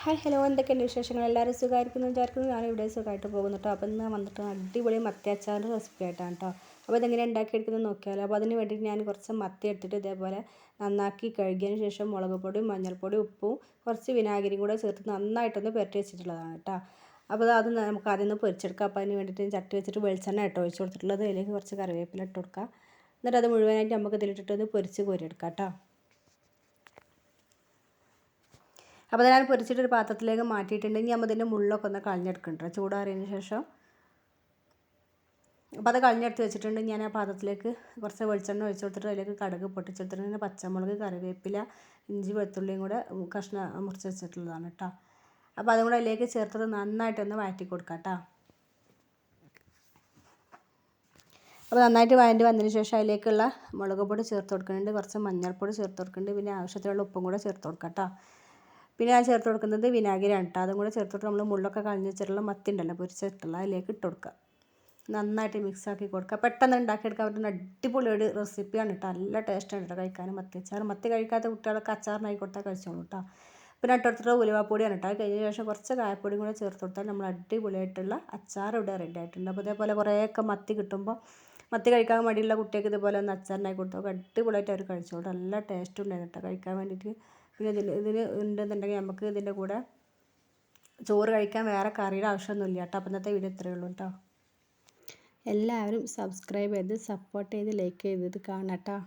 Hi hello, എന്തൊക്കെയുണ്ട് വിശേഷങ്ങൾ? എല്ലാവരും സുഖമായിരിക്കുന്നു വിചാരിക്കുന്നു. ഞാനിവിടെ സുഖമായിട്ട് പോകുന്നു കേട്ടോ. അപ്പോൾ ഇന്ന് വന്നിട്ട് അടിപൊളി മത്തി അച്ചാറിൻ്റെ റെസിപ്പി ആയിട്ടാണ് കേട്ടോ. അപ്പോൾ ഇതെങ്ങനെ ഉണ്ടാക്കിയെടുക്കുന്നത് നോക്കിയാലോ. അപ്പോൾ അതിന് വേണ്ടിയിട്ട് ഞാൻ കുറച്ച് മത്തി എടുത്തിട്ട് ഇതേപോലെ നന്നാക്കി കഴുകിയതിന് ശേഷം മുളക് പൊടി, മഞ്ഞൾപ്പൊടി, ഉപ്പും കുറച്ച് വിനാഗിരിയും കൂടെ ചേർത്ത് നന്നായിട്ടൊന്ന് പുരട്ടി വെച്ചിട്ടുള്ളതാണ് കേട്ടോ. അപ്പോൾ അത് നമുക്ക് ആദ്യം ഒന്ന് പൊരിച്ചെടുക്കാം. അപ്പോൾ അതിന് വേണ്ടിയിട്ട് ചട്ടി വെച്ചിട്ട് വെളിച്ചെണ്ണ ഇട്ട് ഒഴിച്ച് കൊടുത്തിട്ടുള്ളത്. അതിലേക്ക് കുറച്ച് കറിവേപ്പില ഇട്ട് കൊടുക്കുക. എന്നിട്ട് അത് മുഴുവനായിട്ട് നമുക്ക് ഇതിലിട്ടിട്ടൊന്ന് പൊരിച്ച് കോരിയെടുക്കാം കേട്ടോ. അപ്പോൾ ഞാൻ പൊരിച്ചിട്ടൊരു പാത്രത്തിലേക്ക് മാറ്റിയിട്ടുണ്ടെങ്കിൽ നമ്മൾ ഇതിൻ്റെ മുള്ളൊക്കെ ഒന്ന് കളഞ്ഞെടുക്കുന്നുണ്ട് ചൂടാറിയതിന് ശേഷം. അപ്പോൾ അത് കളഞ്ഞെടുത്ത് വെച്ചിട്ടുണ്ടെങ്കിൽ ഞാൻ ആ പാത്രത്തിലേക്ക് കുറച്ച് വെളിച്ചെണ്ണ ഒഴിച്ച് കൊടുത്തിട്ട് അതിലേക്ക് കടുക് പൊട്ടിച്ചെടുത്തിട്ട് പച്ചമുളക്, കറിവേപ്പില, ഇഞ്ചി, വെളുത്തുള്ളിയും കൂടെ കഷ്ണം മുറിച്ച് വെച്ചിട്ടുള്ളതാണ് കേട്ടോ. അപ്പോൾ അതും കൂടെ അതിലേക്ക് ചേർത്തത് നന്നായിട്ടൊന്ന് വഴറ്റി കൊടുക്കാം കേട്ടോ. അപ്പോൾ നന്നായിട്ട് വഴറ്റി വന്നതിന് ശേഷം അതിലേക്കുള്ള മുളക് പൊടി ചേർത്ത് കൊടുക്കുന്നുണ്ട്, കുറച്ച് മഞ്ഞൾപ്പൊടി ചേർത്ത് കൊടുക്കുന്നുണ്ട്, പിന്നെ ആവശ്യത്തിനുള്ള ഉപ്പും കൂടെ ചേർത്ത് കൊടുക്കാം കേട്ടോ. പിന്നെ ഞാൻ ചേർത്ത് കൊടുക്കുന്നത് വിനാഗിരിയാണ് കേട്ടോ. അതും കൂടെ ചേർത്തിട്ട് നമ്മൾ മുള്ളൊക്കെ കളഞ്ഞ് വെച്ചിട്ടുള്ള മത്തി ഉണ്ടല്ലോ പൊരിച്ചിട്ടുള്ള അതിലേക്ക് ഇട്ട് കൊടുക്കുക. നന്നായിട്ട് മിക്സ് ആക്കി കൊടുക്കുക. പെട്ടെന്ന് ഉണ്ടാക്കിയെടുക്കാൻ പറ്റുന്ന അടിപൊളി ഒരു റെസിപ്പിയാണ് കേട്ടോ. നല്ല ടേസ്റ്റാണ് കേട്ടോ കഴിക്കാനും. മത്തി അച്ചാർ മത്തി കഴിക്കാത്ത കുട്ടികളൊക്കെ അച്ചാറിനായി കൊടുത്താൽ കഴിച്ചോളൂ കേട്ടോ. പിന്നെ ഇട്ടെടുത്തിട്ട് ഉലുവാപ്പൊടിയാണ് കേട്ടോ. അത് കഴിഞ്ഞ ശേഷം കുറച്ച് കായപ്പൊടിയും കൂടെ ചേർത്ത് കൊടുത്താൽ നമ്മൾ അടിപൊളിയായിട്ടുള്ള അച്ചാർ ഇവിടെ റെഡി ആയിട്ടുണ്ട്. അപ്പോൾ ഇതേപോലെ കുറേയൊക്കെ മത്തി കിട്ടുമ്പോൾ മത്തി കഴിക്കാൻ മടിയുള്ള കുട്ടികൾക്ക് ഇതുപോലെ ഒന്ന് അച്ചാറിനായി കൊടുത്താൽ അടിപൊളിയായിട്ട് അവർ കഴിച്ചോളൂ. നല്ല ടേസ്റ്റ് ഉണ്ടായിരുന്നു കേട്ടോ കഴിക്കാൻ വേണ്ടിയിട്ട്. പിന്നെ ഇതിന് ഉണ്ടെന്നുണ്ടെങ്കിൽ നമുക്ക് ഇതിൻ്റെ കൂടെ ചോറ് കഴിക്കാൻ വേറെ കറിയുടെ ആവശ്യമൊന്നുമില്ല കേട്ടോ. അപ്പം ഇന്നത്തെ വീഡിയോ ഇത്രയേ ഉള്ളൂ കേട്ടോ. എല്ലാവരും സബ്സ്ക്രൈബ് ചെയ്ത് സപ്പോർട്ട് ചെയ്ത് ലൈക്ക് ചെയ്തിട്ട് കാണാം കേട്ടോ.